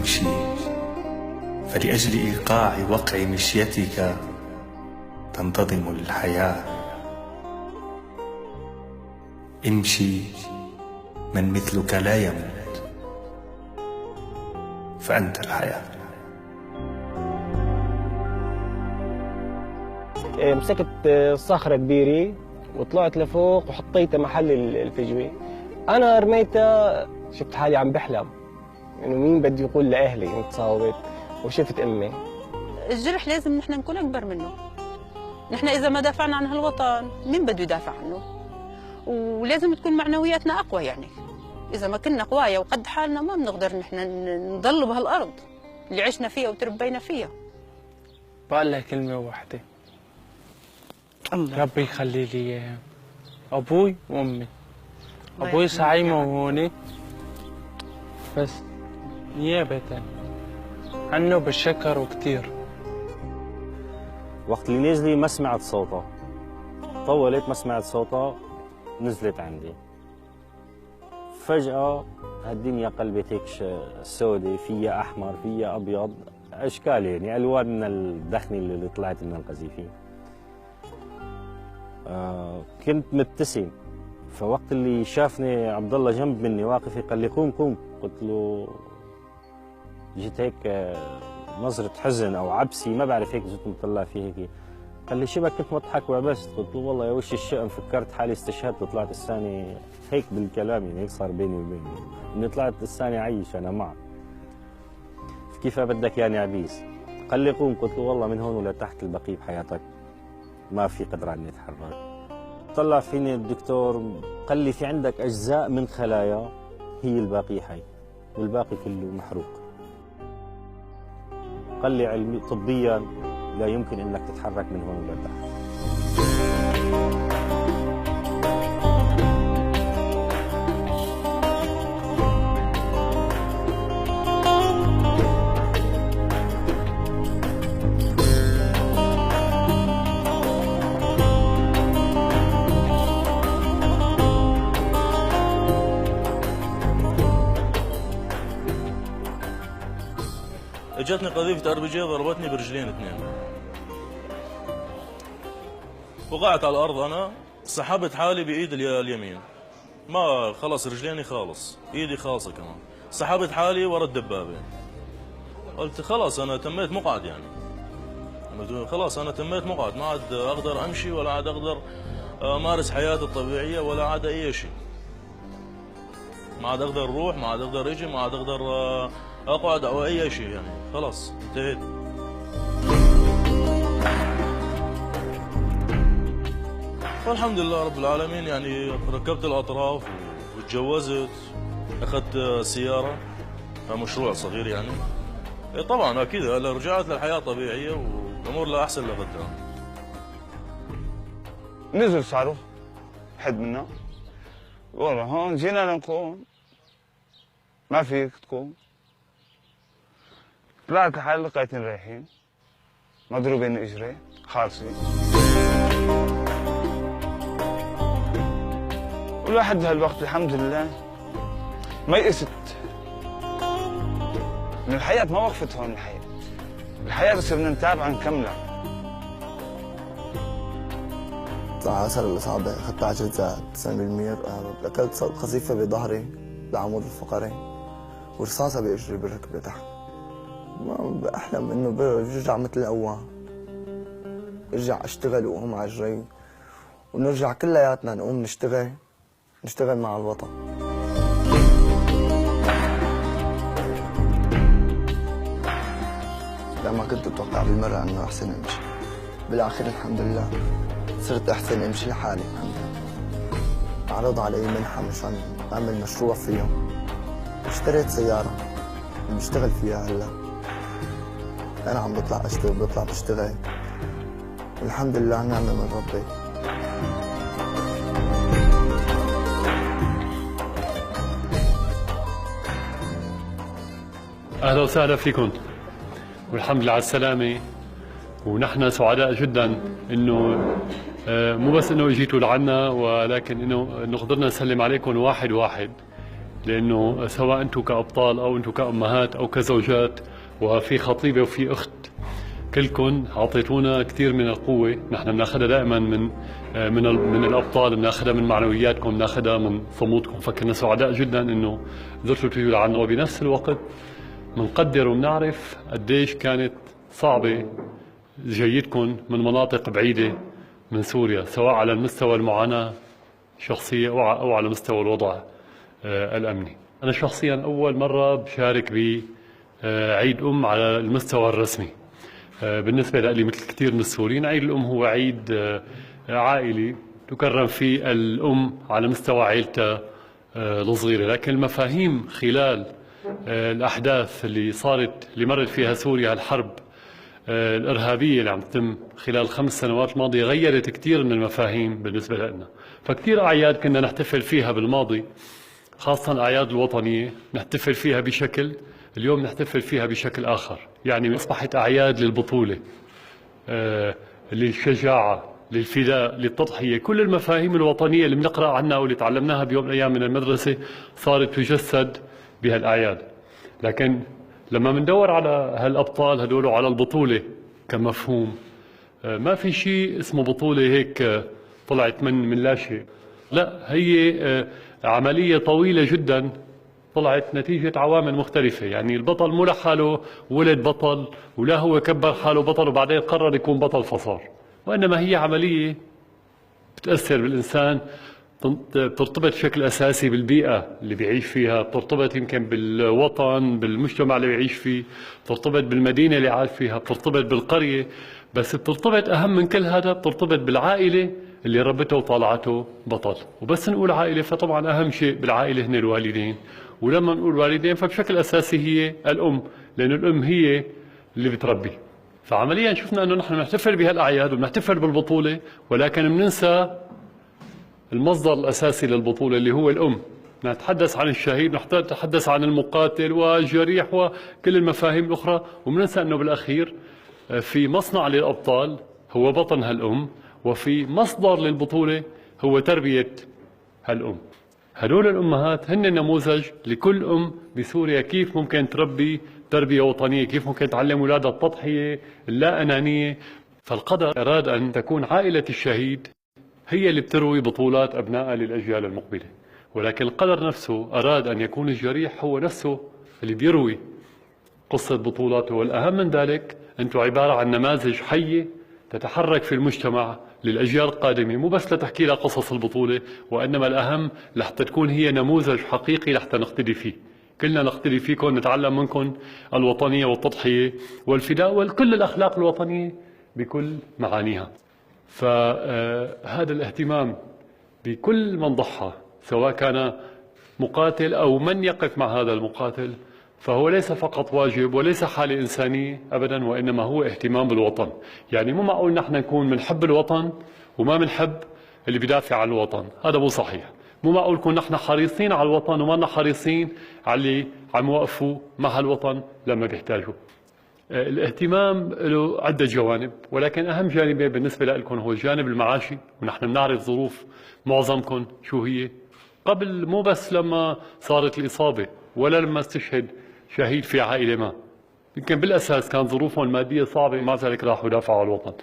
امشي، فلأجل إيقاع وقع مشيتك تنتظم الحياة. امشي، من مثلك لا يموت، فأنت الحياة. مسكت صخرة كبيرة وطلعت لفوق وحطيتها محل الفجوة. أنا رميتها، شفت حالي عم بحلم إنه مين بده يقول لأهلي إني تصاوبت، وشفت أمي. الجرح لازم نحن نكون أكبر منه. نحن إذا ما دافعنا عن هالوطن مين بده يدافع عنه؟ ولازم تكون معنوياتنا أقوى. يعني إذا ما كنا قوايا وقد حالنا ما بنقدر نحن نضل بهالأرض اللي عشنا فيها وتربينا فيها. بقول لك كلمة واحدة، ربي يخلي لي أبوي وأمي. أبوي صعيمة هوني، بس نيابة عنه بالشكر وكتير. وقت اللي نزلي ما سمعت صوتها، طولت ما سمعت صوتها، نزلت عندي فجأة. هالدنيا قلبت هيك سودة، فيها أحمر فيها أبيض، أشكال يعني ألوان من الدخن اللي طلعت من القذيفين. كنت مبتسم، فوقت اللي شافني عبد الله جنب مني واقف قال لي قوم قوم. قلت له، جيت هيك نظرة حزن أو عبسي ما بعرف، هيك جيت مطلع فيه هيك. قال لي شبك كنت مضحك وعبست. قلت له والله يا وش الشأن، فكرت حالي استشهدت وطلعت الثاني هيك بالكلام، يعني هيك صار بيني وبينه اني طلعت الثاني عيش انا معه. كيف بدك يعني عبيس؟ قال لي قوم. قلت له والله من هون ولا تحت البقيه بحياتك ما في قدره اني اتحرك. طلع فيني الدكتور قال لي في عندك اجزاء من خلايا هي الباقي حي والباقي كله محروق. قال لي علمي طبيا لا يمكن انك تتحرك من هون ولا تحت. اجتني قذيفة ار بي جي ضربتني برجلين اثنين. وقعت على الارض، انا سحبت حالي بايد اليمين، ما خلص رجليني خالص، ايدي خالصه كمان. سحبت حالي ورا الدبابه. قلت خلاص انا تميت مقعد، يعني خلاص انا تميت مقعد، ما عاد اقدر امشي ولا عاد اقدر امارس حياتي الطبيعيه ولا عاد اي شيء. ما عاد اقدر اروح، ما عاد اقدر اجي، ما عاد اقدر اقعد او اي شيء، يعني خلاص انتهيت. والحمد لله رب العالمين، يعني ركبت الاطراف وتجوزت، اخذت سياره، مشروع صغير يعني. طبعا اكيد هلا رجعت للحياه طبيعيه والامور لا احسن لغدا. نزل صاروخ حد منا، والله هون جينا لنقوم ما فيك تقوم. طلعت لحالي لقيتني رايحين مضروبين اجري خالصين. ولحد هالوقت الحمد لله ما يئست من الحياة، ما وقفت هون الحياة صرنا نتابع نكملها. عسر الإصابة أخذت أجهزة 90%. أكلت قذيفة بظهري بالعمود الفقري ورصاصة بإجري بالركبة تحت. ما بأحلم إنه برجع مثل الأول، برجع أشتغل وأقوم على رجلي ونرجع كلياتنا نقوم نشتغل مع الوطن. لا ما كنت أتوقع بالمرة إنه أحسن أمشي، بالآخر الحمد لله صرت أحسن أمشي لحالي الحمد لله. عرض علي منحة مشان أعمل مشروع فيهم، اشتريت سيارة بشتغل فيها هلا. أنا عم بطلع بشتغل والحمد لله نعمة من ربي. أهلا وسهلا فيكم والحمد لله على السلامة. ونحن سعداء جدا إنه مو بس إنه اجيتوا لعنا، ولكن إنه قدرنا نسلم عليكم واحد واحد. لأنه سواء أنتم كأبطال أو أنتم كأمهات أو كزوجات وفي خطيبة وفي أخت، كلكم أعطيتونا كثير من القوة. نحن بناخذها دائما من الأبطال، بناخذها من معنوياتكم، بناخذها من صمودكم، فكنا سعداء جدا إنه قدرتوا تيجوا لعنا. وبنفس الوقت بنقدر وبنعرف قديش كانت صعبة جيتكم من مناطق بعيدة من سوريا، سواء على المستوى المعاناة الشخصية أو على مستوى الوضع الأمني. أنا شخصيا أول مرة بشارك بعيد على المستوى الرسمي. بالنسبة لي مثل كثير من السوريين، عيد الأم هو عيد عائلي تكرم فيه الأم على مستوى عائلتها الصغيرة، لكن المفاهيم خلال الأحداث اللي مرت فيها سوريا، الحرب الإرهابية اللي عم تتم خلال 5 سنوات الماضية، غيرت كثير من المفاهيم بالنسبة لنا. فكثير أعياد كنا نحتفل فيها بالماضي، خاصة الأعياد الوطنية، نحتفل فيها بشكل، اليوم نحتفل فيها بشكل آخر. يعني أصبحت أعياد للبطولة، للشجاعة، للفداء، للتضحية. كل المفاهيم الوطنية اللي بنقرأ عنها واللي تعلمناها بيوم من الأيام من المدرسة صارت تجسد بهالأعياد. لكن لما بندور على هالأبطال هدول على البطولة كمفهوم، ما في شيء اسمه بطولة هيك طلعت من لا شيء. لا، هي عملية طويلة جدا طلعت نتيجة عوامل مختلفة. يعني البطل مو لحاله ولد بطل، ولا هو كبر حاله بطل وبعدين قرر يكون بطل فصار، وإنما هي عملية بتأثر بالإنسان، بترتبط بشكل أساسي بالبيئة اللي بيعيش فيها، بترتبط يمكن بالوطن، بالمجتمع اللي بيعيش فيه، بترتبط بالمدينة اللي عايش فيها، بترتبط بالقرية، بس بترتبط أهم من كل هذا بترتبط بالعائلة اللي ربته وطلعته بطل. وبس نقول عائلة فطبعا أهم شيء بالعائلة هن الوالدين، ولما نقول والدين فبشكل أساسي هي الأم، لأن الأم هي اللي بتربي. فعمليا شفنا أنه نحن نحتفل بهالأعياد وبنحتفل بالبطولة، ولكن بننسى المصدر الأساسي للبطولة اللي هو الأم. نتحدث عن الشهيد، نتحدث عن المقاتل والجريح وكل المفاهيم الأخرى، وبننسى أنه بالأخير في مصنع للأبطال هو بطن هالأم، وفي مصدر للبطولة هو تربية هالأم. هدول الأمهات هن نموذج لكل أم بسوريا، كيف ممكن تربي تربية وطنية، كيف ممكن تعلم أولادها التضحية، اللا أنانية. فالقدر أراد أن تكون عائلة الشهيد هي اللي بتروي بطولات أبنائها للأجيال المقبلة، ولكن القدر نفسه أراد أن يكون الجريح هو نفسه اللي بيروي قصة بطولاته. والأهم من ذلك أنتم عبارة عن نماذج حية تتحرك في المجتمع للأجيال القادمة، مو بس لتحكي لها قصص البطولة، وإنما الأهم لحتى تكون هي نموذج حقيقي لحتى نقتدي فيه. كلنا نقتدي فيكم، نتعلم منكم الوطنية والتضحية والفداء وكل الأخلاق الوطنية بكل معانيها. فهذا الاهتمام بكل من ضحى، سواء كان مقاتل أو من يقف مع هذا المقاتل، فهو ليس فقط واجب وليس حالة إنسانية أبدا، وإنما هو اهتمام بالوطن. يعني مو معقول نحن نكون بنحب الوطن وما بنحب اللي بيدافع عن الوطن، هذا مو صحيح. مو معقول نكون نحن حريصين على الوطن وما حريصين على اللي عم يوقفوا مع الوطن لما بيحتاجوا. الاهتمام له عدة جوانب، ولكن أهم جانبين بالنسبة لكم هو الجانب المعاشي، ونحن بنعرف ظروف معظمكم شو هي. قبل مو بس لما صارت الإصابة ولا لما استشهد شهيد في عائلة ما، يمكن بالأساس كان ظروفهم المادية صعبة، مع ذلك راحوا دافعوا عن الوطن.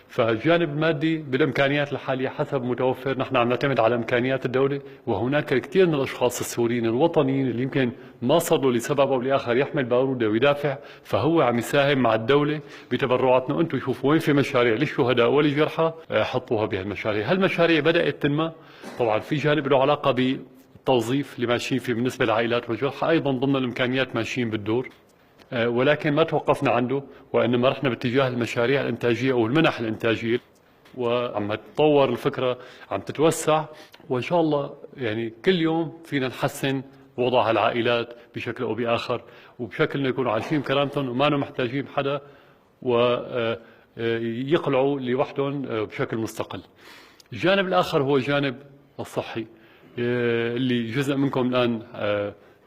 فالجانب المادي بالإمكانيات الحالية حسب متوفر، نحن عم نعتمد على إمكانيات الدولة، وهناك الكثير من الأشخاص السوريين الوطنيين اللي يمكن ما صار له لسبب أو لآخر يحمل بارودة ويدافع، فهو عم يساهم مع الدولة بتبرعاتنا. أنتم شوفوا وين في مشاريع للشهداء وللجرحى، حطوها بهالمشاريع. هالمشاريع بدأت تنمى، طبعا في جانب له علاقة بالتوظيف اللي ماشيين فيه بالنسبة للعائلات والجرحى، أيضا ضمن الإمكانيات ماشيين بالدور، ولكن ما توقفنا عنده، وإنما رحنا باتجاه المشاريع الإنتاجية أو المنح الإنتاجية، وعم تتطور الفكرة، عم تتوسع، وإن شاء الله يعني كل يوم فينا نحسن وضع العائلات بشكل أو بآخر، وبشكل إنه يكونوا عايشين بكرامتهم وما محتاجين حدا ويقلعوا لوحدهم بشكل مستقل. الجانب الآخر هو الجانب الصحي، اللي جزء منكم الآن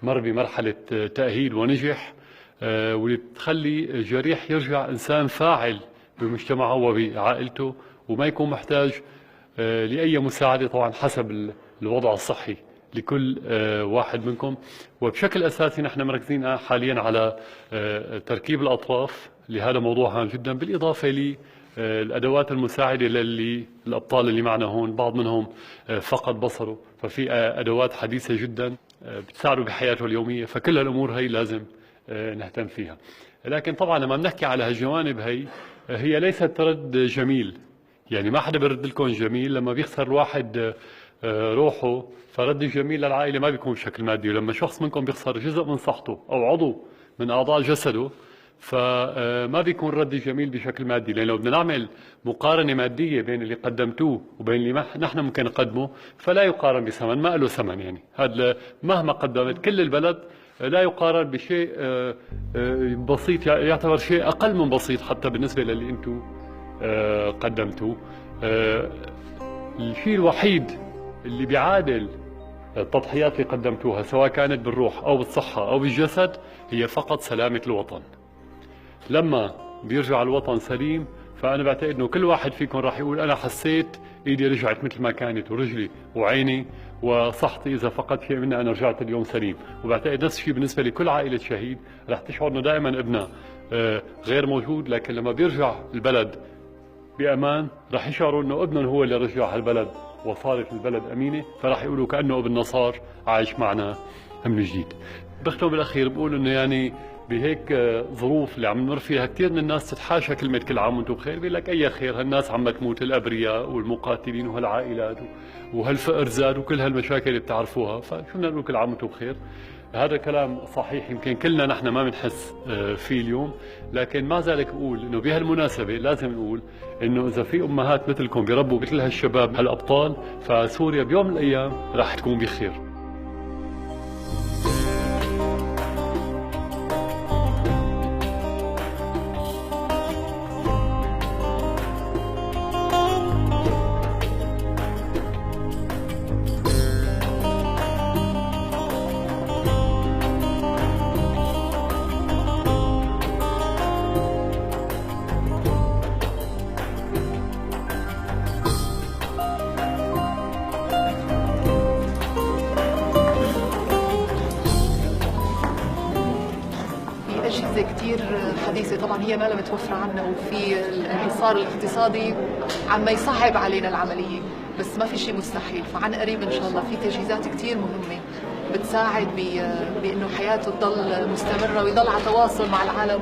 مر بمرحلة تأهيل ونجح، واللي بتخلي الجريح يرجع إنسان فاعل بمجتمعه وبعائلته، وما يكون محتاج لأي مساعدة طبعا حسب الوضع الصحي لكل واحد منكم. وبشكل أساسي نحن مركزين حاليا على تركيب الأطراف لهذا موضوع هام جدا، بالإضافة للأدوات المساعدة للأبطال اللي معنا هون، بعض منهم فقد بصره، ففي أدوات حديثة جدا بتساعده بحياته اليومية، فكل هالأمور هي لازم نهتم فيها. لكن طبعا لما بنحكي على هالجوانب هي ليست رد جميل، يعني ما حدا بيرد لكم جميل. لما بيخسر الواحد روحه فرد الجميل للعائلة ما بيكون بشكل مادي، ولما شخص منكم بيخسر جزء من صحته أو عضو من أعضاء جسده فما بيكون رد جميل بشكل مادي. لأن لو بدنا نعمل مقارنة مادية بين اللي قدمتوه وبين اللي نحن ممكن نقدمه فلا يقارن بثمن، ما له ثمن. يعني هذا مهما قدمت كل البلد لا يقارن بشيء بسيط، يعتبر شيء أقل من بسيط حتى بالنسبة للي أنتم قدمتوه. الشيء الوحيد اللي بيعادل التضحيات اللي قدمتوها سواء كانت بالروح أو بالصحة أو بالجسد هي فقط سلامة الوطن. لما بيرجع الوطن سليم فأنا بعتقد إنه كل واحد فيكم راح يقول أنا حسيت إيدي رجعت مثل ما كانت ورجلي وعيني وصحتي إذا فقدت شيء منها أنا رجعت اليوم سليم. وبعتقد نفس الشيء بالنسبة لكل عائلة شهيد، راح تشعر إنه دائما ابنها غير موجود، لكن لما بيرجع البلد بأمان راح يشعروا إنه ابنهم هو اللي رجع هالبلد وصارت البلد أمينة، فراح يقولوا كأنه ابن نصار عايش معنا من جديد. بختم بالأخير بقول إنه يعني بهيك ظروف اللي عم نمر فيها كثير من الناس تتحاشى كلمة كل عام وانتم بخير، بيقول لك أي خير، هالناس عم تموت، الأبرياء والمقاتلين وهالعائلات وهالفقر زاد وكل هالمشاكل اللي بتعرفوها، فشو بدنا نقول كل عام وانتم بخير. هذا كلام صحيح يمكن كلنا نحن ما بنحس فيه اليوم، لكن مع ذلك بقول انه بهالمناسبه لازم نقول انه اذا في امهات مثلكم بيربوا مثل هالشباب هالابطال فسوريا بيوم من الايام راح تكون بخير. أجهزة كتير حديثة طبعا هي ما متوفرة عنا، وفي الحصار الاقتصادي عم يصعب علينا العملية، بس ما في شيء مستحيل. فعن قريب إن شاء الله في تجهيزات كتير مهمة بتساعد بأنه حياته تضل مستمرة ويضل على تواصل مع العالم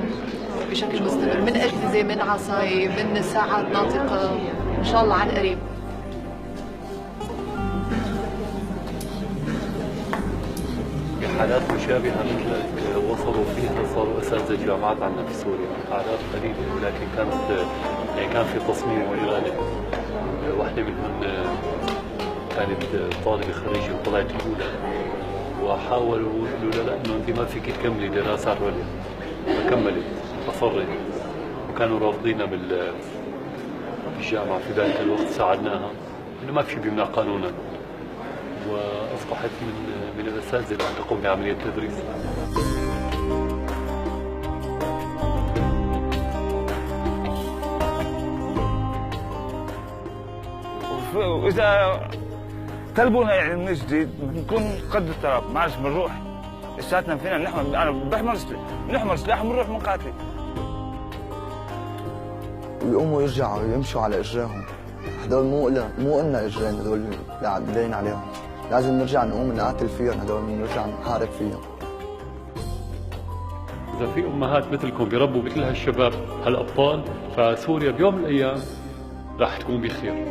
بشكل مستمر، من أجهزة من عصايب من ساعات ناطقة إن شاء الله عن قريب. حالات مشابهة مثلك وصلوا فيها صاروا أساتذة الجامعات عندنا في سوريا، حالات قليلة ولكن كان في تصميم وإرادة. واحدة منهم كانت طالبة خريجة وطلعت الأولى، وحاولوا يقولوا لها إنه أنت ما فيك تكملي دراسات عليا، فكملت أصرت، وكانوا رافضينها بالجامعة في ذلك الوقت. ساعدناها إنه ما في شيء بيمنع قانونا، وأصبحت من الأساتذة اللي عم تقوم بعملية التدريس. وإذا طلبونا يعني من جديد بنكون قد الطلب، ما عادش بنروح لساتنا فينا نحمل. أنا بنحمل سلاح وبنروح بنقاتل. ويقوموا يرجعوا يمشوا على إجراهم، هدول مو إلنا إجرين، هدول داين عليهم، لازم نرجع نقوم نقاتل فيهم، هدول نرجع نحارب فيهم. إذا في أمهات مثلكم بيربوا مثل هالشباب هالأبطال فسوريا بيوم من الأيام راح تكون بخير.